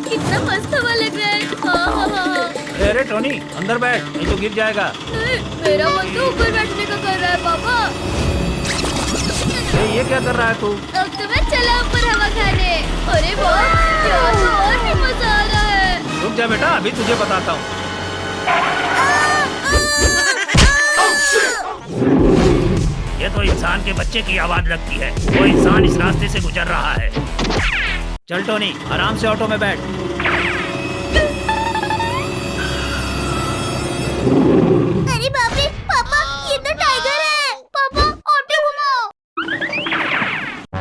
कितना मस्त हवा लग रहा है। हाँ हाँ। अरे टोनी अंदर बैठ, नहीं तो गिर जाएगा। मेरा मन तो ऊपर बैठने का कर रहा है पापा। ये क्या कर रहा है तू? अब तो मैं चला ऊपर हवा खाने। अरे वाह, यहाँ तो और भी मजा आ रहा है। रुक जा बेटा, अभी तुझे बताता हूँ। ये तो इंसान के बच्चे की आवाज लगती है। वो इंसान इस रास्ते से गुजर रहा है। चल टोनी, आराम से ऑटो में बैठ। अरे बाप रे पापा, ये तो टाइगर है। पापा ऑटो घुमाओ।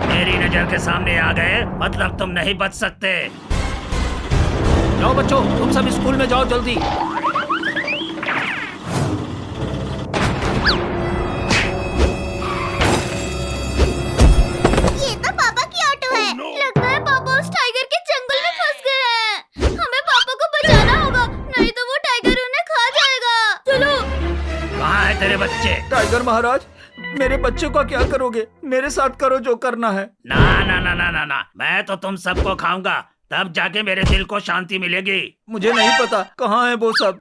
मेरी नजर के सामने आ गए मतलब तुम नहीं बच सकते। जाओ बच्चों, तुम सब स्कूल में जाओ जल्दी। ये तो पापा की ऑटो है। लगता है पापा उस टाइगर के जंगल में फंस गए हैं। हमें पापा को बचाना होगा, नहीं तो वो टाइगर उन्हें खा जाएगा। चलो। कहाँ है तेरे बच्चे? टाइगर महाराज, मेरे बच्चे का क्या करोगे? मेरे साथ करो जो करना है। ना ना ना ना ना ना, मैं तो तुम सबको खाऊंगा, तब जाके मेरे दिल को शांति मिलेगी। मुझे नहीं पता कहाँ है वो सब।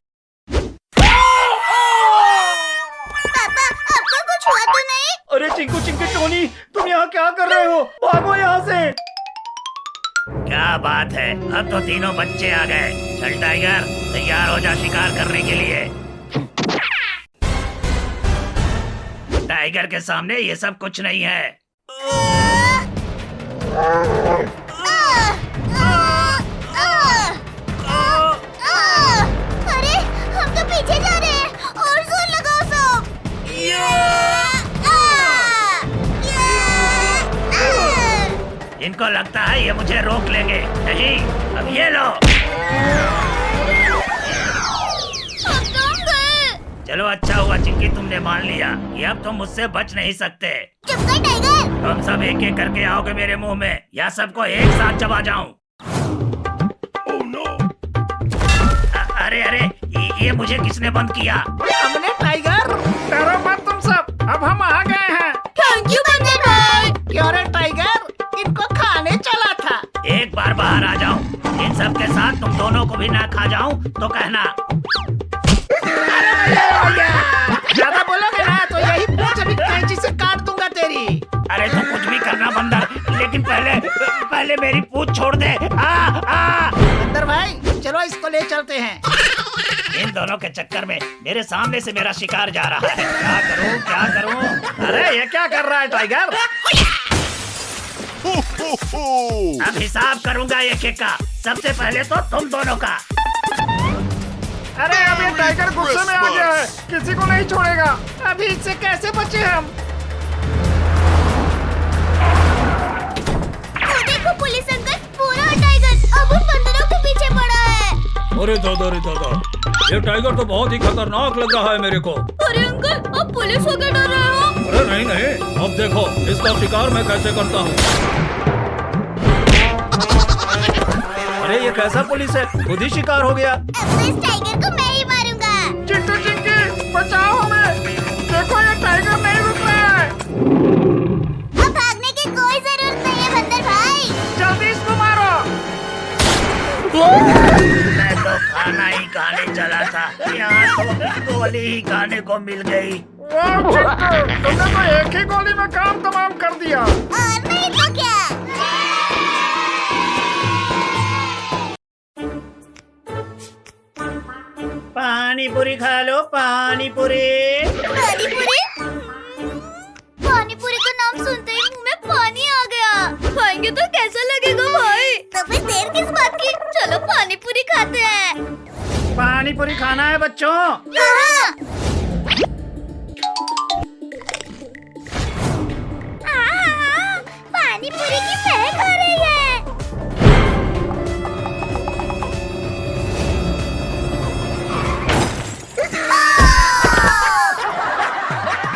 पापा आपको कुछ हुआ तो नहीं? अरे चिंकू चिंकी टोनी, तुम यहाँ क्या कर रहे हो? भागो यहाँ से। क्या बात है, अब तो तीनों बच्चे आ गए। चल टाइगर, तैयार हो जा शिकार करने के लिए। टाइगर के सामने ये सब कुछ नहीं है। अरे हम तो पीछे जा रहे हैं, और जोर लगाओ सब। इनको लगता है ये मुझे रोक लेंगे। नहीं, अब ये लो। हम तो गए। चलो अच्छा हुआ चिंकी, तुमने मान लिया कि अब तुम मुझसे बच नहीं सकते। चुप कर टाइगर। तुम सब एक एक करके आओगे मेरे मुंह में, या सबको एक साथ चबा जाऊं। अरे अरे, ये मुझे किसने बंद किया? हमने टाइगर। डरो मत तुम सब, अब हम आ गए हैं। थैंक यू बंदर भाई। क्यों रे टाइगर, इनको खाने चला था। एक बार बाहर आ जाऊं, इन सब के साथ तुम दोनों को भी ना खा जाऊं तो कहना। ज्यादा बोलोगे ना तो यही पूंछ अभी कैंची से काट दूंगा तेरी। अरे तुम कुछ भी करना बंदर, लेकिन पहले मेरी पूंछ छोड़ दे। बंदर भाई चलो इसको ले चलते हैं। इन दोनों के चक्कर में मेरे सामने से मेरा शिकार जा रहा है। क्या करूं क्या करूं? अरे ये क्या कर रहा है टाइगर? अब हिसाब करूंगा एक एक का। सबसे पहले तो तुम दोनों का। अरे अब ये टाइगर गुस्से में आ गया है, किसी को नहीं छोड़ेगा। अभी इससे कैसे बचे हम? देखो पुलिस अंकल, पूरा टाइगर अब उन बंदरों के पीछे पड़ा है। अरे दादा, ये टाइगर तो बहुत ही खतरनाक लग रहा है मेरे को। अरे अंकल, अब पुलिस हो के डर रहे हो? अरे नहीं, अब देखो इसका शिकार मैं कैसे करता हूँ। अरे ये कैसा पुलिस है, खुद ही शिकार हो गया। अब तो इस टाइगर को मैं ही मारूंगा। चिंटू चिंकी बचाओ हमें, देखो ये टाइगर नहीं रुक रहा है। अब भागने की कोई जरूरत नहीं है बंदर भाई। जल्दी इसको मारो। मैं तो खाना ही खाने चला था, यहाँ तो गोली ही खाने को मिल गई। वाह चिंटू, तुमने तो एक ही गोली में काम तमाम कर दिया। और नहीं तो क्या। पानी पूरी खा लो, पानी पूरी। पानी पूरी? पानी पूरी का नाम सुनते ही मुंह में पानी आ गया। खाएंगे तो कैसा लगेगा भाई? तो फिर देर किस बात की, चलो पानी पूरी खाते हैं। पानी पूरी खाना है बच्चों। हाँ। पानी पूरी की महक आ रही है।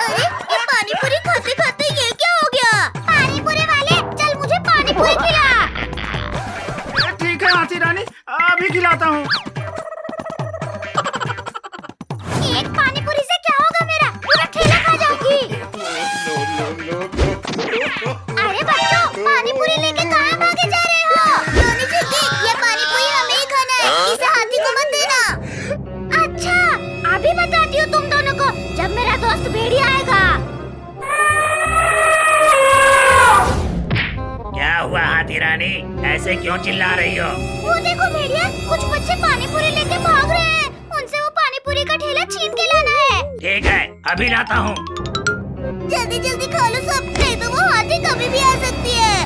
अरे ये पानी पूरी खाते खाते ये क्या हो गया? पानी पूरी वाले, चल मुझे पानी पूरी खिला। ठीक है हाथी रानी, अभी खिलाता हूँ। एक पानी पूरी से क्या होगा मेरा? पूरा ठेला खा जाऊंगी। अरे बच्चों, पानी पूरी लेके कहाँ भागे जा रहे क्या हुआ हाथी रानी, ऐसे क्यों चिल्ला रही हो? वो देखो भेड़िया, कुछ बच्चे पानी पूरी लेके भाग रहे हैं। उनसे वो पानी पूरी का ठेला छीन के लाना है। ठीक है, अभी लाता हूँ। जल्दी जल्दी खा लो सब, नहीं तो वो हाथी कभी भी आ सकती है।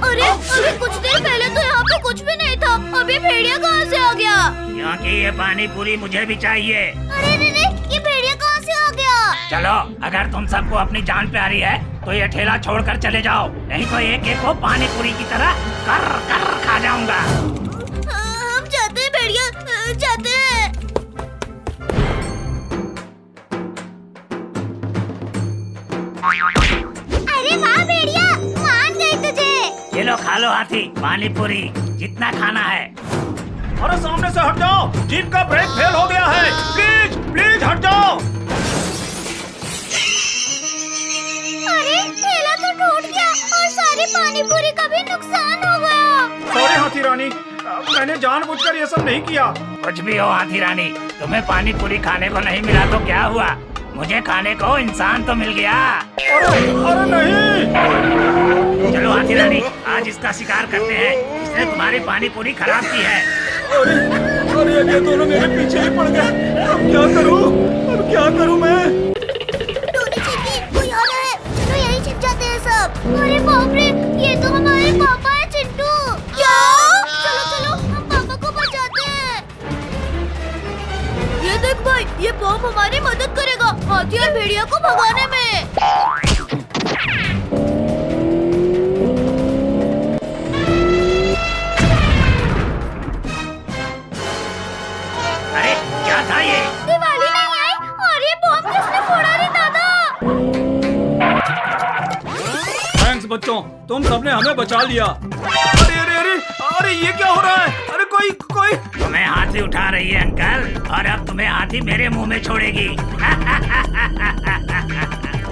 अरे अभी कुछ देर पहले तो यहाँ पे कुछ भी नहीं था, अभी भेड़िया कहाँ से आ गया? क्योंकि ये पानी पूरी मुझे भी चाहिए। अरे ये भेड़िया कहाँ से आ गया? चलो, अगर तुम सबको अपनी जान प्यारी है तो ये ठेला छोड़कर चले जाओ, नहीं तो एक एक को पानी पूरी की तरह कर कर खा जाऊंगा। हम जाते हैं भेड़िया, जाते हैं। अरे वाह भेड़िया, मान गई तुझे। ये लो खा लो हाथी, पानी पूरी जितना खाना है। अरे सामने से हट जाओ, जीप का ब्रेक फेल हो गया है। प्लीज प्लीज हट जाओ। अरे ठेला तो टूट गया और सारी पानी पूरी का भी नुकसान हो गया। सॉरी हाथी रानी, मैंने जानबूझकर ये सब नहीं किया। कुछ भी हो हाथी रानी, तुम्हें पानी पूरी खाने को नहीं मिला तो क्या हुआ, मुझे खाने को इंसान तो मिल गया। अरे नहीं। चलो हाथी रानी, आज इसका शिकार करते हैं, इसने तुम्हारी पानी पूरी खराब की है। अरे ये दोनों मेरे पीछे ही पड़ गए, अब क्या करूं मैं? टोनी चिंकी, कोई आ रहा है, चलो यहीं छिप जाते हैं सब। अरे बाप रे, ये तो हमारे पापा है चिंटू। क्या? चलो चलो हम पापा को बचाते हैं। ये देख भाई, ये बम हमारी मदद करेगा हाथी और भेड़िया को भगाने में। अरे क्या था ये? दिवाली नहीं आई और ये बम किसने फोड़ा रे दादा? थैंक्स बच्चों, तुम सबने हमें बचा लिया। अरे ये क्या हो रहा है? अरे कोई तुम्हें हाथी उठा रही है अंकल, और अब तुम्हें हाथी मेरे मुंह में छोड़ेगी।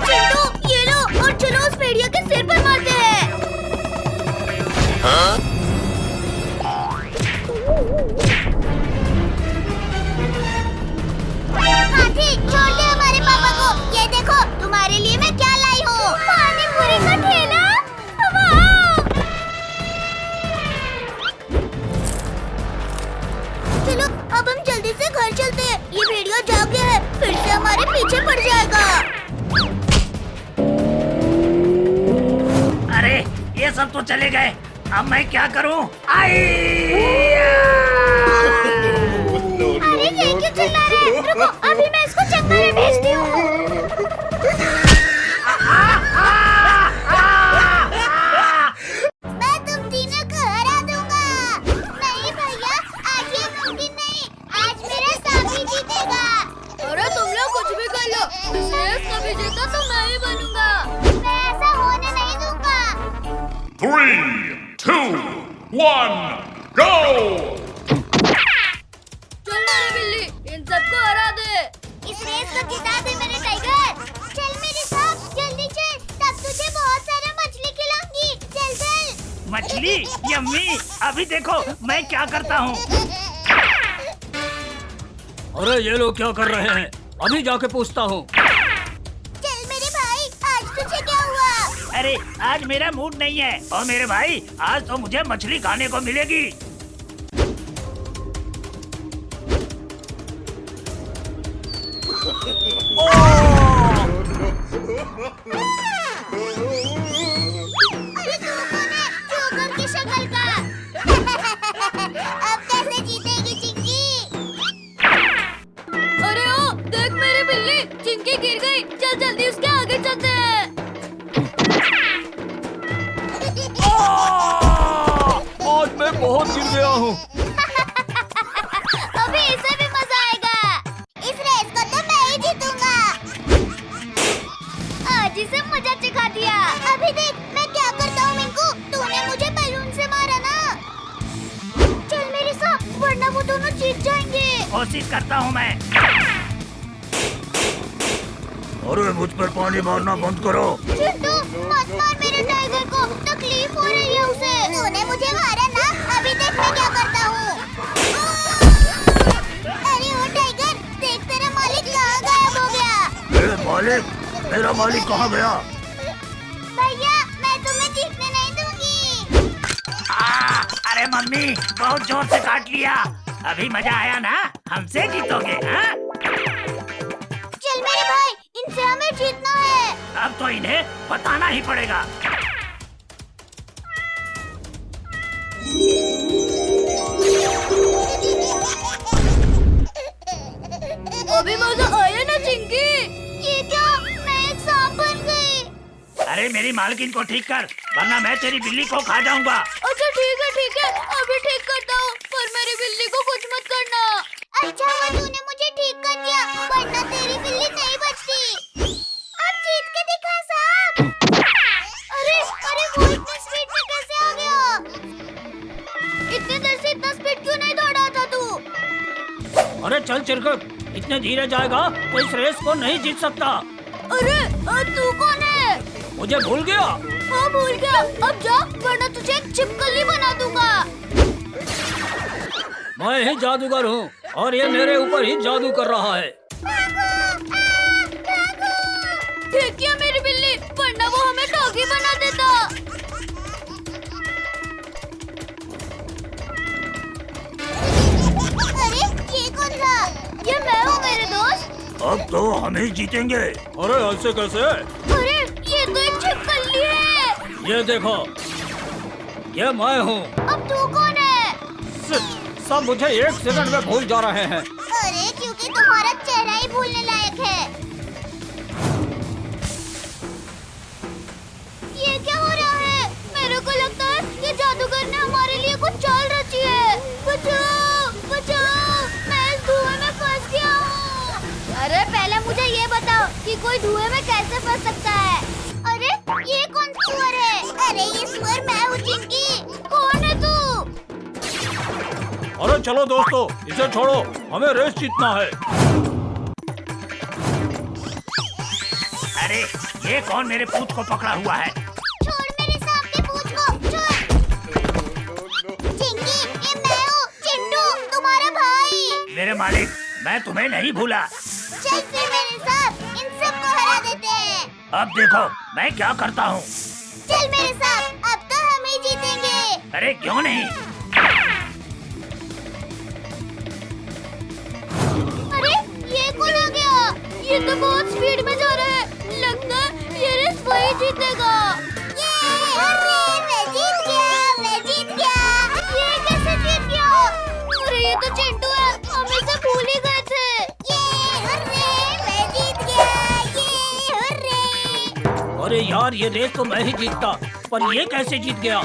चिंटू ये लो और चलो उस भेड़िया के सिर पर मारते हैं। हाथी छोड़ दे हमारे पापा को। ये देखो तुम्हारे लिए मैं क्या लाई हूँ, पानी पूरी का ठेला। वाह! चलो अब हम जल्दी से घर चलते हैं, ये भेड़िया जाग गया है, फिर से हमारे पीछे पड़ जाएगा। अरे ये सब तो चले गए, अब मैं क्या करूं? अरे ये क्यों चिल्ला रहे हैं? रुको, अभी मैं इसको जंगल में भेजती हूँ। मैं तुम तीनों को हरा दूंगा। नहीं भैया, आज ये मुमकिन नहीं, आज मेरा साथी जीतेगा। अरे तुम लोग कुछ भी कर लो, इस रेस कभी जीता तो मैं ही बनूंगा। मैं ऐसा होने नहीं दूंगा। 3, 2, 1, go! चल मेरी बिल्ली, इन सबको हरा दे। इस रेस को जिता दे मेरे टाइगर। चल मेरे साथ, जल्दी चल, तब तुझे बहुत सारा मछली खिलाऊंगी। चल चल। मछली? यम्मी, अभी देखो मैं क्या करता हूँ। अरे ये लोग क्या कर रहे हैं? अभी जाके पूछता हूँ। चल मेरे भाई, आज तुझे क्या हुआ? अरे आज मेरा मूड नहीं है, और मेरे भाई आज तो मुझे मछली खाने को मिलेगी। अरे तू कौन है? जोकर की शक्ल का। अब कैसे जीतेगी चिंकी? अरे ओ, देख मेरी बिल्ली, चिंकी गिर गई। चल जल्दी उसके आगे चलते हैं। आज मैं बहुत गिर गया हूँ। अभी इसे भी मजा आएगा। इस रेस को तो मैं ही जीतूंगा। आज इसे मजा चिखा दिया। अभी देख मैं क्या करता हूँ मिंकू, तूने मुझे बैलून से मारा ना। चल मेरे साथ, वरना वो दोनों जीत जाएंगे। कोशिश करता हूँ मैं। अरे मुझ पर पानी मारना बंद करो। चिंटू मत मार मेरे टाइगर को, तकलीफ हो रही है उसे। तूने मुझे मारा ना, अभी देख मैं क्या करता हूँ। अरे ओ टाइगर, देख तेरा मालिक कहाँ गायब हो गया। मालिक, मेरा मालिक कहाँ गया? भैया मैं तुम्हें जीतने नहीं दूंगी। अरे मम्मी बहुत जोर से काट लिया। अभी मजा आया ना? हमसे जीतोगे हाँ? चल मेरे भाई, इनसे हमें जीतना है। अब तो इन्हें बताना ही पड़ेगा। अभी मजा आया ना चिंकी? ये क्या, मैं एक सांप बन गई। अरे मेरी मालकिन को ठीक कर, वरना मैं तेरी बिल्ली को खा जाऊंगा। अच्छा ठीक है, अभी ठीक करता हूँ, पर मेरी बिल्ली को कुछ मत करना। अच्छा हुआ तूने मुझे ठीक कर दिया, वरना तेरी बिल्ली नहीं बचती। अब जीत के दिखा सांप। अरे वो इतनी स्पीड में कैसे आ गया? इतनी देर से इतना स्पीड क्यों नहीं दौड़ा था तू? अरे चल चिरकुट, इतने धीरे जाएगा तो इस रेस को नहीं जीत सकता। अरे तू कौन है? मुझे भूल गया? हाँ भूल गया, अब जा वरना तुझे एक छिपकली बना दूंगा। मैं ही जादूगर हूँ और ये मेरे ऊपर ही जादू कर रहा है। ठीक किया मेरी बिल्ली, वरना वो हमें डॉगी बना देता। अरे ये कौन था? ये मैं हूँ मेरे दोस्त। अब तो हम ही जीतेंगे। अरे ऐसे कैसे? अरे ये तो एक छिपकली है। ये देखो, ये मैं हूँ। अब तू कौन है? सब मुझे एक सेकंड में भूल जा रहे हैं। अरे क्योंकि तुम्हारा चेहरा ही भूलने लायक है। ये क्या हो रहा है? मेरे को लगता है ये जादूगर ने हमारे लिए कुछ चाल रची है। बचाओ बचाओ, मैं इस धुएं में फंस गया हूँ। अरे पहले मुझे ये बताओ कि कोई धुएं में कैसे फंस सकता है? अरे ये कौन सुअर है? अरे ये सुअर मैं हूँ चिंकी। कौन है तू? अरे चलो दोस्तों, इसे छोड़ो, हमें रेस जीतना है। अरे ये कौन मेरे पूंछ को पकड़ा हुआ है? छोड़ मेरे सांप के पूंछ को, छोड़। चिंकी, ये मैं हूँ, चिंटू, तुम्हारा भाई। मेरे मालिक, मैं तुम्हें नहीं भूला। चल फिर मेरे साथ इन सबको हरा देते हैं। अब देखो मैं क्या करता हूँ। चल मेरे साथ, अब तो हम ही जीतेंगे। अरे क्यों नहीं? अरे ये कौन आ गया? ये तो बहुत स्पीड में जा रहा है, लगता है ये रेस वही जीतेगा। अरे मैं जीत गया। ये कैसे जीत गया? अरे ये तो चिंटू है, हम इसे भूल ही गए थे। मैं जीत गया। अरे यार, ये रेस तो मैं ही जीतता, पर ये कैसे जीत गया?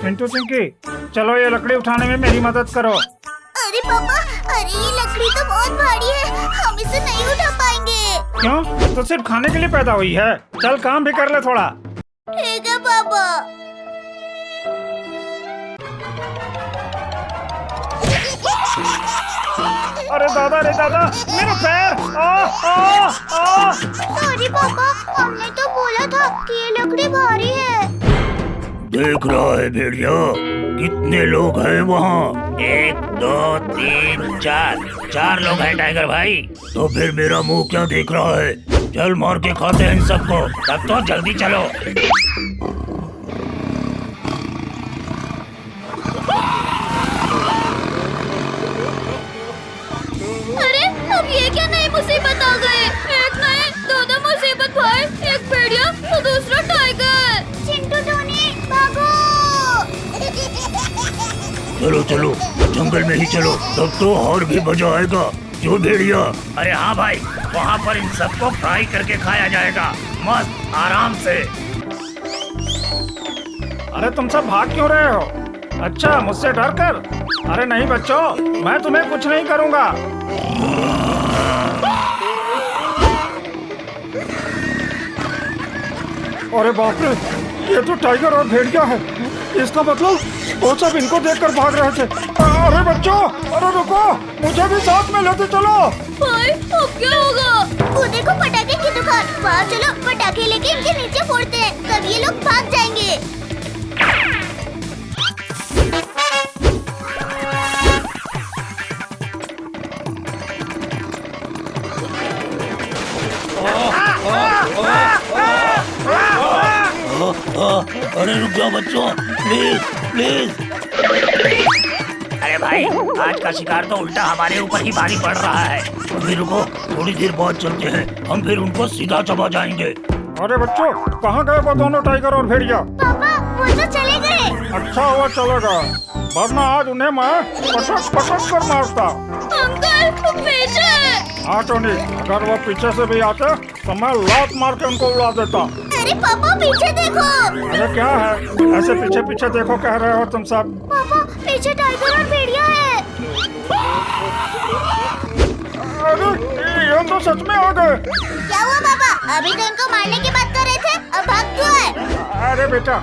चिंटू चिंकी, चलो ये लकड़ी उठाने में मेरी मदद करो। अरे पापा, अरे ये लकड़ी तो बहुत भारी है, हम इसे नहीं उठा पाएंगे। क्यों? तो सिर्फ खाने के लिए पैदा हुई है। चल काम भी कर ले थोड़ा। ठीक है पापा। अरे दादा मेरा पैर। सॉरी पापा, हमने तो बोला था कि ये लकड़ी भारी है। देख रहा है भेड़िया, कितने लोग हैं वहाँ? 1 2 3 4 लोग हैं टाइगर भाई। तो फिर मेरा मुंह क्या देख रहा है? चल मार के खाते हैं इन सबको। तब तो जल्दी चलो। अरे अब ये क्या नई मुसीबत आ गए? एक नहीं, 2 मुसीबत भाई, एक भेड़िया तो दूसरा टाइगर। चिंटू टोनी भागो। चलो जंगल में ही चलो, तब तो और भी मजा आएगा। जो भेड़िया। अरे हाँ भाई, वहाँ पर इन सबको फ्राई करके खाया जाएगा, मस्त आराम से। अरे तुम सब भाग क्यों रहे हो? अच्छा, मुझसे डर कर? अरे नहीं बच्चों, मैं तुम्हें कुछ नहीं करूँगा। अरे बाप रे, ये तो टाइगर और भेड़िया है। इसका मतलब वो सब इनको देखकर भाग रहे थे। अरे बच्चों, अरे रुको, मुझे भी साथ में लेते चलो। भाई अब क्या होगा? वो देखो पटाखे की दुकान, वहाँ चलो पटाखे लेके इनके नीचे फोड़ते हैं, तब ये लोग भाग जाएंगे। अरे रुक जाओ बच्चों, प्लीज प्लीज। अरे भाई, आज का शिकार तो उल्टा हमारे ऊपर ही भारी पड़ रहा है। अभी रुको, थोड़ी देर बाद चलते हैं, हम फिर उनको सीधा चबा जाएंगे। अरे बच्चों, कहाँ गए वो दोनों टाइगर और भेड़िया? पापा वो तो चले गए। अच्छा हुआ चलेगा, वरना आज उन्हें मैं पटक पटक कर मारता। अंकल पीछे। हाँ टोनी, अगर वो पीछे से भी आते तो मैं लात मार के उनको उड़ा देता। अरे पापा पीछे देखो। अरे क्या है, ऐसे पीछे पीछे देखो कह रहे हो तुम सब? पापा पीछे टाइगर और भेड़िया है। अरे ये तो सच में आ गए। क्या हुआ पापा? अभी तो इनको मारने की बात कर रहे थे, अब भाग क्यों है? अरे बेटा,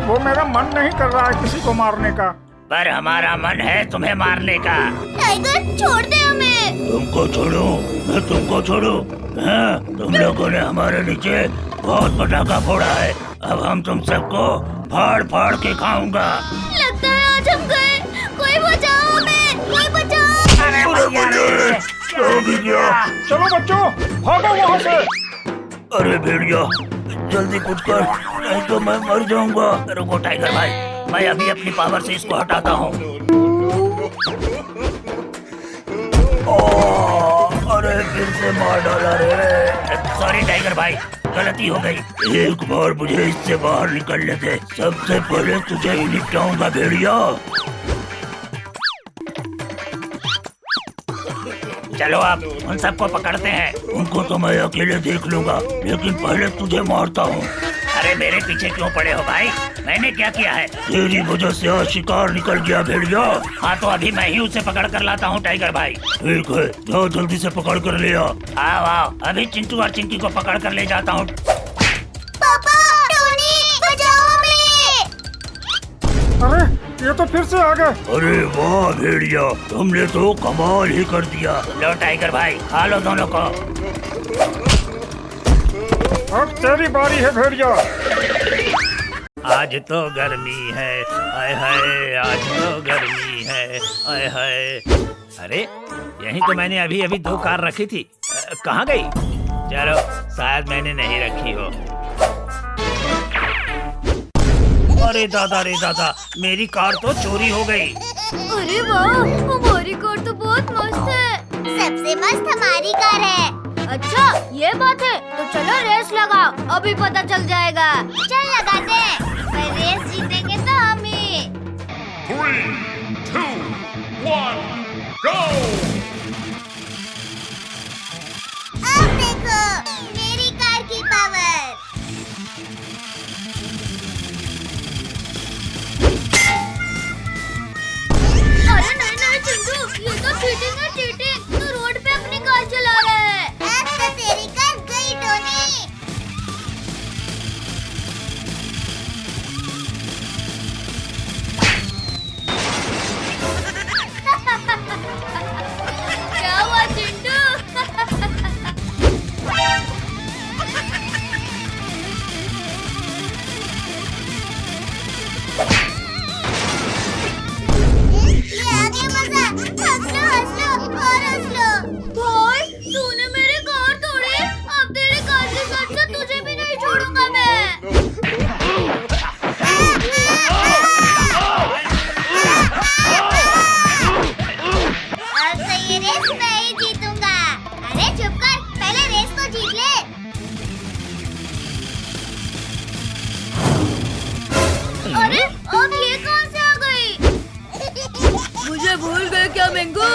वो मेरा मन नहीं कर रहा है किसी को मारने का। पर हमारा मन है तुम्हें मारने का। टाइगर छोड़ दे हमें। तुमको छोड़ूं? मैं तुमको छोड़ूं? हाँ, तुम लोगों ने हमारे नीचे बहुत पटाखा फोड़ा है, अब हम तुम सबको फाड़ फाड़ के खाऊंगा। लगता है आज हम गए। कोई बचाओ हमें, कोई बचाओ। चलो बच्चों, भागो वहाँ से। अरे भेड़िया, जल्दी कुछ कर, नहीं तो मैं मर जाऊंगा। रुको टाइगर भाई, मैं अभी अपनी पावर से इसको हटाता हूँ। अरे फिर से मार डाला रे। सॉरी टाइगर भाई, गलती हो गई। एक बार मुझे इससे बाहर निकलने दे, सबसे पहले तुझे ही निपटाऊंगा भेड़िया। चलो अब उन सबको पकड़ते हैं। उनको तो मैं अकेले देख लूंगा, लेकिन पहले तुझे मारता हूँ। अरे मेरे पीछे क्यों पड़े हो भाई? मैंने क्या किया है? तेरी वजह से आज शिकार निकल गया भेड़िया। हाँ तो अभी मैं ही उसे पकड़ कर लाता हूँ टाइगर भाई। ठीक है, जाओ जल्दी से पकड़ कर ले आ। आओ आओ, अभी चिंटू और चिंकी को पकड़ कर ले जाता हूँ। पापा टोनी बचाओ हमें। अरे ये तो फिर से आ गए। अरे वाह भेड़िया, तुमने तो कमाल ही कर दिया। लो टाइगर भाई, खा लो दोनों को। अब तेरी बारी है भेड़िया। आज तो गर्मी है, हाय हाय, आज तो गर्मी है, हाय हाय। अरे यहीं तो मैंने अभी अभी 2 कार रखी थी, कहाँ गई? चलो शायद मैंने नहीं रखी हो। अरे दादा रे दादा, मेरी कार तो चोरी हो गई। अरे वाह, हमारी कार तो बहुत मस्त है। सबसे मस्त हमारी कार है। अच्छा ये बात है, तो चलो रेस लगाओ, अभी पता चल जाएगा। चल लगाते हैं, पर रेस जीतेंगे तो हम ही। 3, 2, 1, go! अब देखो मेरी कार की पावर। अरे नहीं नहीं चिंटू, ये तो चीटिंग है चीटिंग। तू रोड पे अपनी कार चला रहा है। अब तो तेरी कार गई टोनी। क्या हुआ चिंटू? ये आ गया मजा। हंस लो और हंस लो। भाई तूने मेरी कार तोड़ी, अब तेरी कार के साथ साथ तुझे भी नहीं छोड़ूंगा मैं। अब तो ये रेस मैं ही जीतूंगा। अरे चुप कर, पहले रेस तो जीत ले। अरे अब ये कहाँ से आ गई? मुझे भूल गए क्या मैंगो?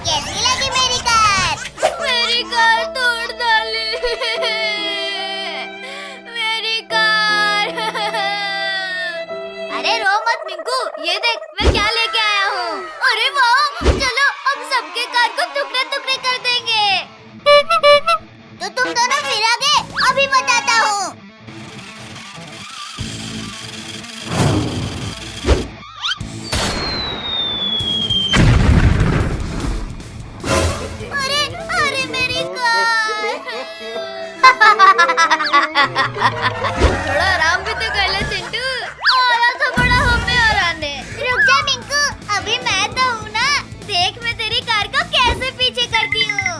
कैसी लगी मेरी कार? मेरी कार तोड़ डाली। मेरी कार। अरे रो मत मिंकू, ये देख मैं क्या लेके आया हूँ। अरे वाह, चलो अब सबके कार को टुकड़े टुकड़े कर देंगे। तो तुम दोनों फिर आ गए, अभी बताता हूँ। अरे अरे मेरी कार। थोड़ा आराम भी तो कर ले चिंटू। आया तो बड़ा हमें हराने। रुक जा मिंकू, अभी मैं तो हूँ ना। देख मैं तेरी कार को कैसे पीछे करती हूँ।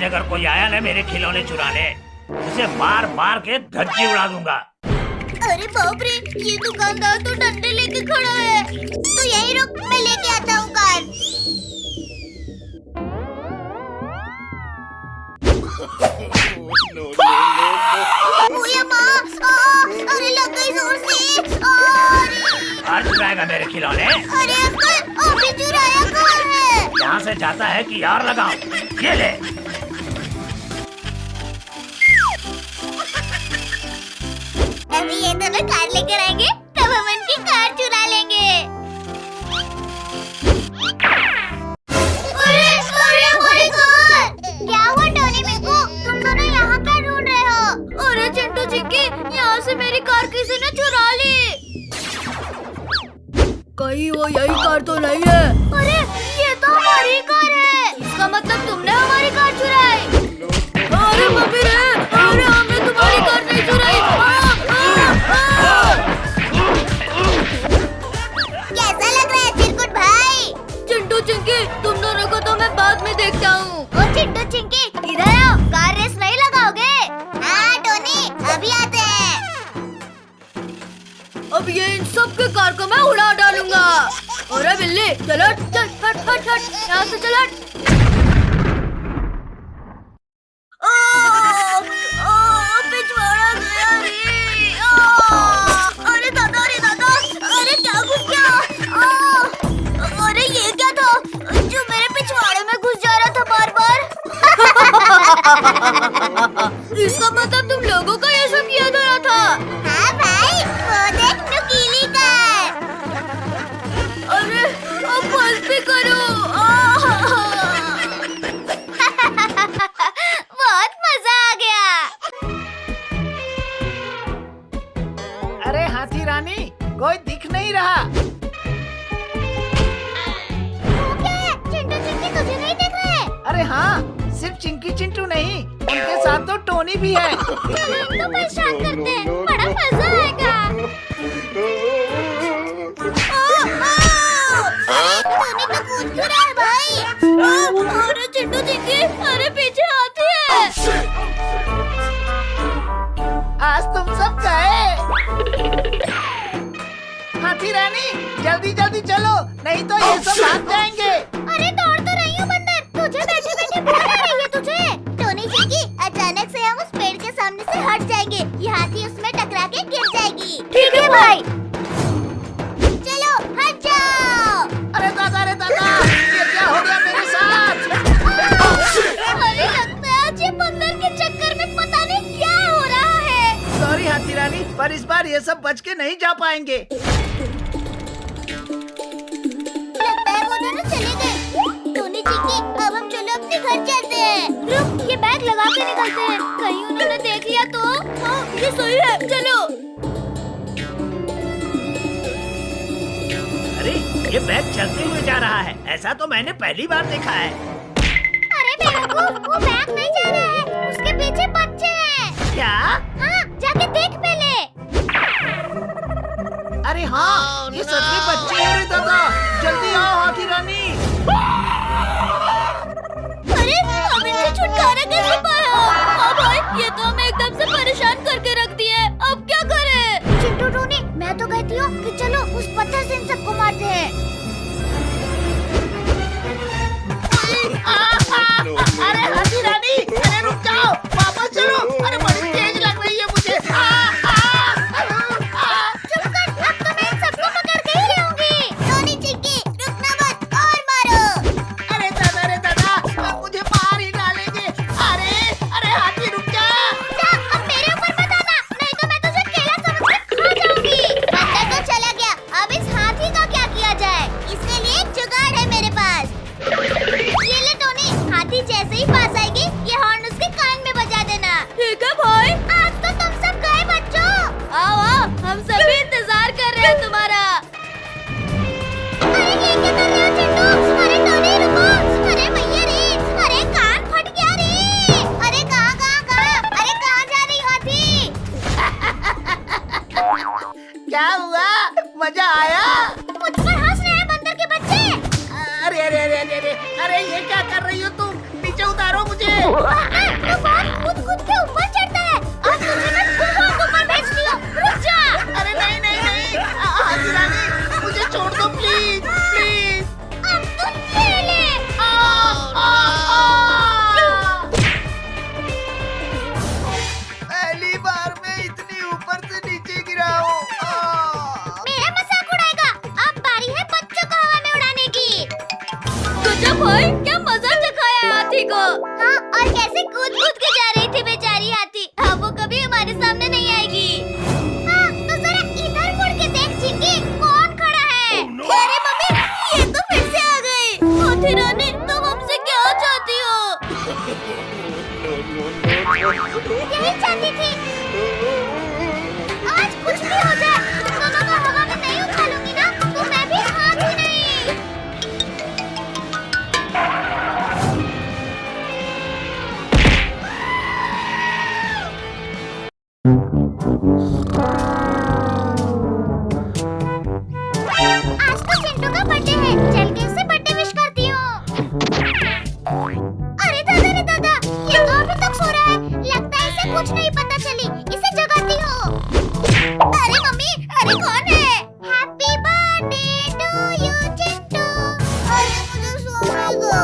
अगर कोई आया ना मेरे खिलौने चुराने, उसे मार मार के धज्जी उड़ा दूंगा। अरे बाप रे, ये दुकानदार तो डंडे लेके खड़ा है। तो यही रुक, मैं लेके आता हूँ कार। ओए माँ, अरे लग गई जोर से। आज चुराएगा मेरे खिलौने? अरे अंकल, अभी चुराया कहाँ है? यहाँ से जाता है कि यार लगाऊं? ये ले। अभी ये दोनों कार लेकर आएंगे, तब हम इनकी कार चुरा लेंगे। अरे अरे हमारी कार! क्या हुआ टोनी मिकू? तुम दोनों यहाँ क्या ढूंढ रहे हो? अरे चिंटू चिक्की, यहाँ से मेरी कार किसी ने चुरा ली। कहीं वो यही कार तो नहीं है। अरे ये तो हमारी कार है। इसका मतलब तुमने हमारी कार चुराई। अरे मम्मी रे, अरे हमने तुम्हारी कार नहीं चुराई। कैसा लग रहा है चिरकुट भाई? चिंटू चिंकी, तुम दोनों को तो मैं बाद में देखता हूँ। ओ चिंटू चिंकी, इधर आओ। कार रेस नहीं लगाओगे? हाँ टोनी, अभी आते हैं। अब ये इन सब के कार को मैं उड़ा डालूंगा। अरे बिल्ली, चल चल, हट हट हट, यहाँ से चल हट। पिछवाड़ा गया रे। अरे दादा, अरे दादा, अरे क्या घुस गया? अरे ये क्या था जो मेरे पिछवाड़े में घुस जा रहा था बार बार? इसका मतलब तुम लोगों का ये सब याद आ रहा था। हाँ भाई, वो देख नुकीली कार। अरे अब बस भी करो। बहुत मजा आ गया। अरे हाथी रानी, कोई दिख नहीं रहा। वो क्या है? चिंटू चिंकी तुझे नहीं दिख रहे? अरे हाँ, सिर्फ चिंकी चिंटू नहीं, उनके साथ तो टोनी भी है। चलो हम तो परेशान करते हैं, बड़ा मजा आएगा। टोनी तो कूद क्यों रहा है भाई? अरे चिंटू चिंकी, अरे पीछे हाथी है। आज तुम सब गए। हाथी रानी, जल्दी जल्दी चलो, नहीं तो ये सब भाग जाएंगे। अरे दौड़ तो रही हूँ बंदर, तुझे बैठे बैठे भूख आ रही है तुझे? टोनी चिंकी, अचानक से हम उस पेड़ के सामने से हट जाएंगे, ये हाथी उसमें टकरा के गिर जाएगी। ठीक है भाई। चलो हट जाओ। अरे दादा, ये क्या हो गया मेरे साथ? अरे लगता है आज ये बंदर के चक्कर में पता नहीं क्या हो रहा है। सॉरी हाथी रानी, पर इस बार ये सब बच के नहीं जा पाएंगे। लगता है वो दोनों चले गए। टोनी चिंकी, अब हम चलो अपने घर चलते हैं। रुक, ये बैग लगा के निकलते हैं, कहीं उन्होंने देख लिया तो। हाँ, ये सही है, चलो। अरे ये बैग चलते हुए जा रहा है, ऐसा तो मैंने पहली बार देखा है। अरे बेवकूफ, वो बैग नहीं जा रहा है, उसके पीछे बच्चे हैं। क्या? हाँ, जाके देख पहले। अरे हाँ, ये सच में बच्चे हैं रे दादा, जल्दी आओ हाथी रानी। अरे हम इनसे छुटकारा कैसे पाया? हाँ भाई, ये तो हमें एकदम से परेशान करके रख दिए। अब क्या करें? चिंटू टोनी, मैं तो कहती हूँ कि चलो उस पत्थर से इन सबको मारते हैं। अरे हाथी रानी, अरे रुक जाओ, वापस चलो। अरे बड़ी तेज लग रही है मुझे। चुप कर, अब तो मैं इन सबको पकड़ के ही लाऊंगी। टोनी चिंकी, रुकना मत और मारो। अरे दादा, मुझे मार ही डालेंगे। अरे हाथी रुक जा। जा, अब मेरे ऊपर मत आना, नहीं तो मैं तुझे केला समझ के खा जाऊंगी। बंदर तो चला गया, अब इस हाथी का क्या किया जाए? इसके लिए एक जुगाड़ है मेरे पास। ये ले टोनी, हाथी जैसे ही पास आएगी, ये हॉर्न उसके कान में बजा देना। ठीक है भाई। आज तो तुम सब गए बच्चों। आओ आओ, हम सभी इंतजार कर रहे हैं तुम्हारा। अरे ये क्या कर रहे हो चिंटू? अरे टोनी रुको। अरे भैया रे, अरे कान फट गया रे। अरे कहाँ? अरे कहाँ जा रही हाथी? क्या हुआ? मजा आया? मुझ पर हंस रहे हैं बंदर के बच्चे। अरे ये क्या कर रही हो तुम? नीचे उतारो मुझे। खुद खुद के ऊपर चढ़ता है। आज तुझे मैं तूफान ऊपर भेजती हूँ। रुक जा। अरे नहीं नहीं नहीं, हाथी रानी मुझे छोड़ दो प्लीज प्लीज। अब तुम खेले। पहली बार मैं इतनी ऊपर से नीचे गिरा हूँ। मेरा मजाक उड़ाएगा। अब बारी है बच्चों को हवा में उड़ाने की। गजब भाई, क्या मजा चखाया हाथी को। हाँ, और कैसे कूद कूद के जा रही थी बेचारी हाथी। अब वो कभी हमारे सामने नहीं आएगी। हाँ, तो जरा इधर मुड़ के देख चिंकी, कौन खड़ा है। अरे मम्मी, ये तो फिर से आ गई। हाथी रानी, तुम हमसे क्या चाहती हो? यही चाहती थी। आज कुछ भी हो जाए, तुम दोनों को हवा में नहीं उछालूंगी ना, तो मैं भी हाथ ही नहीं। आज तो चिंटू का बर्थडे है, चल के इसे बर्थडे विश करती हूँ। अरे दादा, ये तो अभी तक सो रहा है। लगता है इसे कुछ नहीं पता चली। इसे जगाती हूँ। अरे मम्मी, अरे कौन है? Happy birthday to you Chintu. अरे मुझे सोने दो।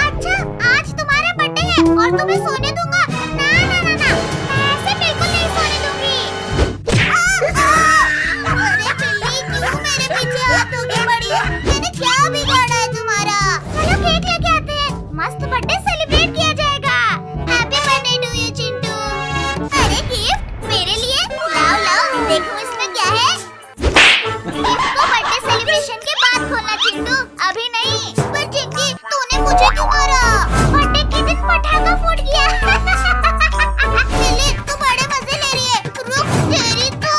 अच्छा, आज तुम्हारा बर्थडे है और तुम्हें सोने दूंगा? ना ना ना ना, मैं ऐसे बिल्कुल नहीं सोने दूंगी। अरे बिल्ली, क्यों मेरे पीछे हाथों की बड़ी? मैंने क्या बिगाड़ा है तुम्हारा? चलो केक लेके आते हैं, मस्त बर्थडे सेलिब्रेट किया जाएगा। Happy birthday to you Chintu. अरे गिफ्ट मेरे लिए? लाओ देखो इसमें क्या है। गिफ्ट को बर्थडे सेलिब्रेशन के बाद खोलना चिंटू, अभी नहीं। पर चिंकी, तूने मुझे क्यों मारा? बर्थडे के दिन पटाखा फूट गया। लिली, तू बड़े मजे ले रही है। रुक, तेरी तो।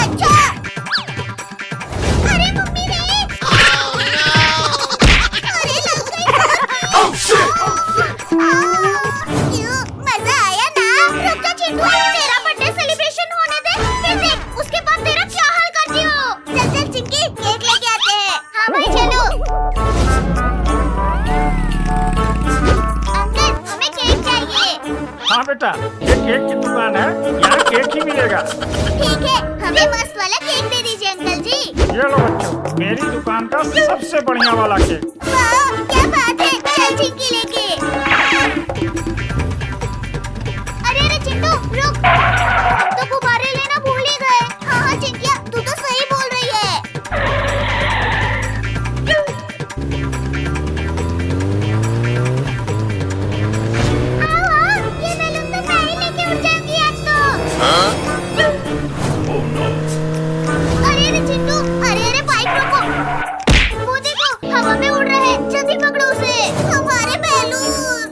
अच्छा। अरे मम्मी ने। अरे लग गई। क्यों, मजा आया ना? रुक जा चिंटू, तेरा बर्थडे सेलिब्रेशन होने दे, फिर देख उसके बाद तेरा क्या हाल करती हो। चल चल चिंकी, केक लेके आते हैं। हाँ भाई चलो। अंकल, हमें केक चाहिए। हाँ बेटा, ये केक की दुकान है, यहाँ केक ही मिलेगा। ठीक है, हमें मस्त वाला केक दे दीजिए अंकल जी। ये लो बच्चों, मेरी दुकान का सबसे बढ़िया वाला केक। वाह, क्या बात है। चल चिंकी लेके। अरे चिंटू, रुक। हम तो गुब्बारे लेना भूल ही गए। हाँ चिंकिया, तू तो सही बोल रही है। आओ, ये बैलून तो मैं ही लेके उड़ जाऊंगी आज तो। अरे चिंटू, अरे बाइक रोको। वो देखो, हवा में उड़ रहा है। जल्दी पकड़ो उसे। हमारे बैलून।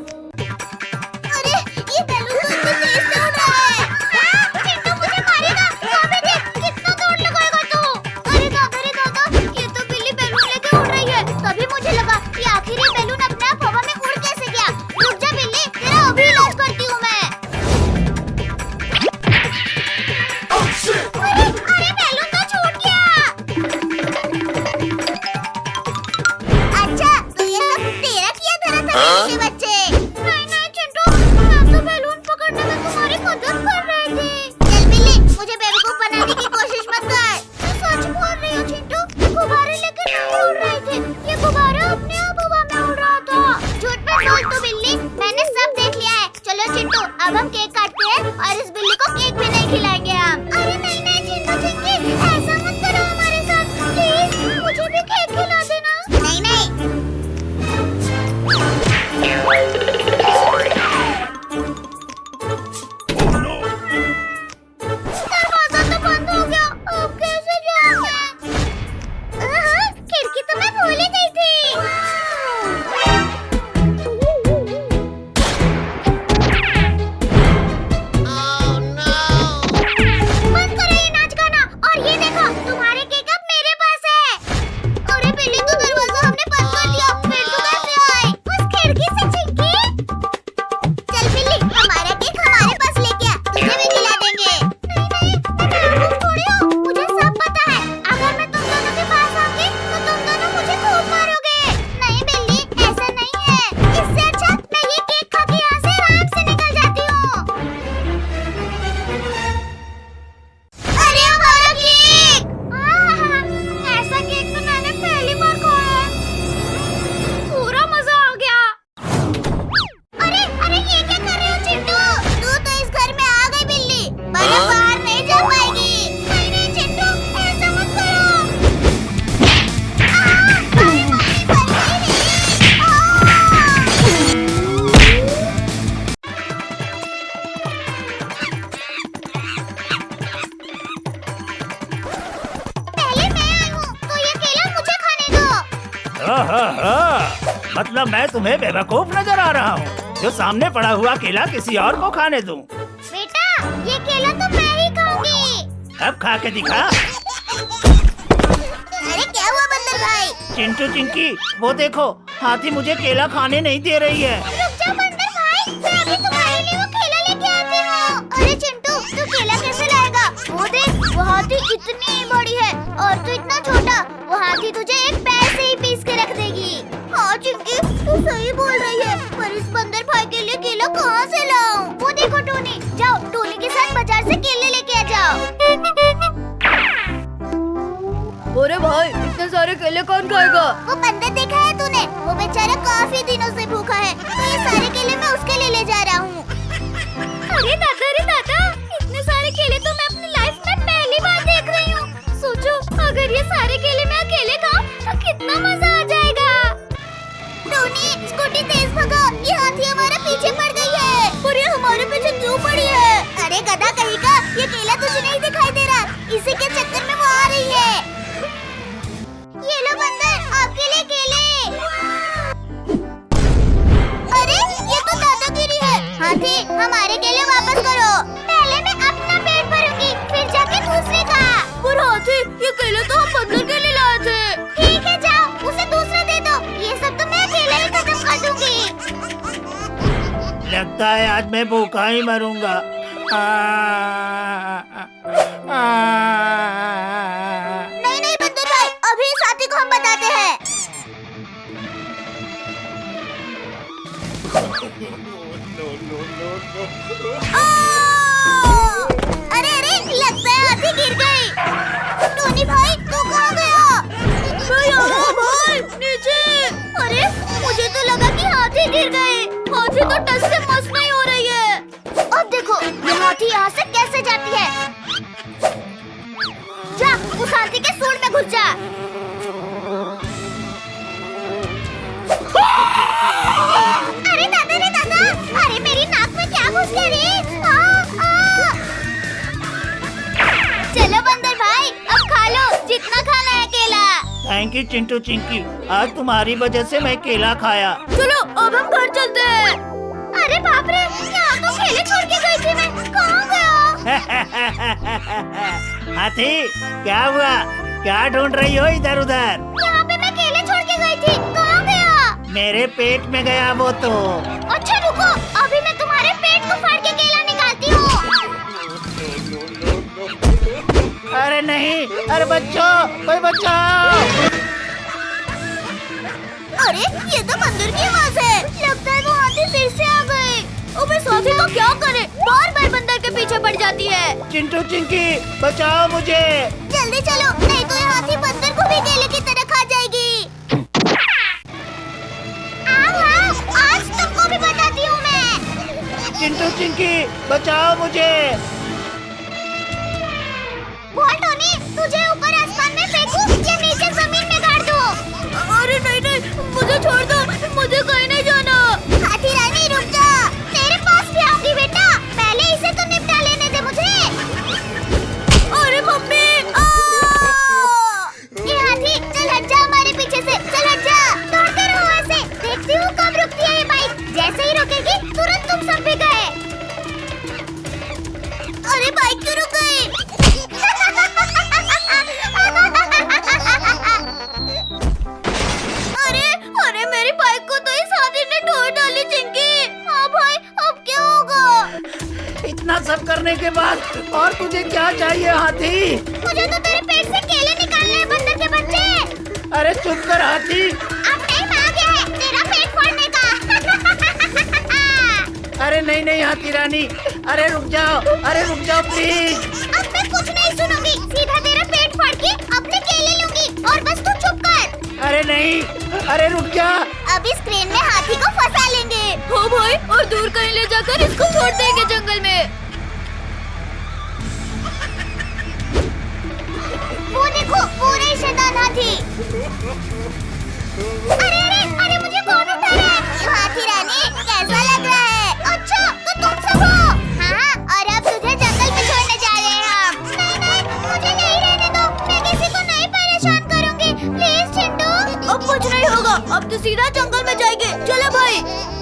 मतलब मैं तुम्हें बेवकूफ नजर आ रहा हूँ जो सामने पड़ा हुआ केला किसी और को खाने दूं? बेटा ये केला तो मैं ही खाऊंगी। अब खा के दिखा। अरे क्या हुआ बंदर भाई? चिंटू चिंकी वो देखो, हाथी मुझे केला खाने नहीं दे रही है। रुक जा बंदर भाई, मैं अभी तुम्हारे लिए वो केला लेके आती हूँ। अरे चिंटू तू केला कैसे लाएगा? वो देख, वो हाथी इतनी बड़ी है और तू इतना छोटा। वो हाथी तुझे एक पैर से ही पीस के रख देगी। हाँ चिंकी तू सही बोल रही है, पर इस बंदर भाई के लिए केला कहाँ से लाऊं? वो देखो टोनी, जाओ टोनी के साथ बाजार से केले लेके आ जाओ। अरे भाई इतने सारे केले कौन खाएगा? वो बंदर देखा है तूने? वो बेचारा काफी दिनों से भूखा है, तो ये सारे केले मैं उसके लिए ले जा रहा हूँ। अरे दादा, इतने सारे केले तो मैं अपनी लाइफ में पहली बार देख रही हूँ। सोचो अगर ये सारे केले मैं अकेले खाऊं तो कितना मजा आ जाएगा। टोनी स्कूटी तेज भगाओ, ये हाथी हमारे पीछे पड़ गई है। और ये हमारे पीछे क्यों पड़ी है? अरे गधा कहीं का, ये केला तुझे नहीं दिखाई दे रहा? इसी के चक्कर में वो आ रही है। ये लो बंदर, आपके लिए केले। अरे ये तो दादागिरी है। हाथी हमारे केले वापस करो। पहले मैं अपना पेट भरूंगी, फिर जाके दूसरे का। पर हाथी ये केले तो हम बंदर के लिए लाए थे। ठीक है जाओ, उसे दूसरा दे दो। ये सब तो मैं अकेले ही खत्म कर दूंगी। लगता है आज मैं भूखा ही मरूंगा। नहीं बंदर भाई, अभी इस हाथी को हम बताते हैं। अरे लगता है हाथी गिर गई। टोनी भाई तू कहाँ गया? मैं यहाँ भाई, नीचे। अरे मुझे तो लगा कि हाथी गिर गए। हाथी तो टस से मस नहीं हो रही है। अब देखो ये हाथी यहाँ से कैसे जाती है। जा उस हाथी के सूंड में घुस जा। अरे दादा, अरे मेरी नाक में क्या घुस गया रे? चलो बंदर भाई अब खा लो जितना खाना है केला। थैंक यू चिंटू चिंकी, आज तुम्हारी वजह से मैं केला खाया। चलो अब हम घर चलते हैं। अरे बाप रे, यहाँ तो केले छोड़ के गई थी मैं, कहाँ गया? हाथी क्या हुआ? क्या ढूंढ रही हो इधर उधर? यहाँ पे मैं केले छोड़ के गई थी, कहाँ गया? मेरे पेट में गया वो तो। अच्छा रुको, अभी मैं तुम्हारे पेट को फाड़ के केला निकालती हूँ। अरे नहीं, अरे बच्चों कोई बचाओ। अरे ये तो बंदर की आवाज है। लगता है वो हाथी फिर से आ गए। अब इस हाथी को क्या करे? बार बंदर के पीछे पड़ जाती है। चिंटू चिंकी बचाओ मुझे। जल्दी चलो, नहीं तो ये हाथी बंदर को भी केले की तरह खा जाएगी। आओ, आज तुमको भी बताती हूँ मैं। चिंटू चिंकी बचाओ मुझे। बोल टोनी, तुझे ऊपर आसमान में फेंकूं या नीचे जमीन में गाड़ दूं? अरे नहीं, मुझे छोड़ दो, मुझे कहीं नहीं जाना। हाथी रानी रुक जा, तेरे पास भी आऊंगी बेटा। पहले इसे तो निपटा लेने दे मुझे। अरे मम्मी, ये हाथी चल हट जा हमारे पीछे से, चल हट जा। दौड़ते रहो ऐसे, देखती हूँ कब रुकती है ये बाइक। जैसे ही रुकेगी तुरंत तुम सब भी गए। अरे बाइक क्यों रुक गई? अरे मेरी बाइक को तो इस हाथी ने तोड़ डाली चिंकी। हाँ भाई, अब क्या होगा? इतना सब करने के बाद और तुझे क्या चाहिए हाथी? मुझे तो तेरे पेट से केले निकालने हैं बंदर के बच्चे। अरे चुप कर हाथी। अब टाइम आ गया है तेरा पेट फोड़ने का। अरे नहीं हाथी रानी, अरे रुक जाओ प्लीज। अब मैं कुछ नहीं सुनूंगी, सीधा तेरा पेट फाड़ के अपने केले लूंगी और बस तू चुप कर। अरे नहीं, अरे रुक जा। अब इस क्रेन में हाथी को फंसा लेंगे। हो भाई, और दूर कहीं ले जाकर इसको छोड़ देंगे जंगल में। वो देखो पूरे शैतान हाथी। अरे मुझे कौन उठा रहा है? हाथी रानी कैसा लग रहा है? अच्छा तो तुम सब हो। हाँ, और अब तुझे जंगल में छोड़ने जा रहे हैं हम। नहीं मुझे यहीं रहने दो, मैं किसी को नहीं परेशान करूंगी। प्लीज चिंटू। अब कुछ नहीं होगा, अब तो सीधा जंगल में जाएंगे। चलो भाई।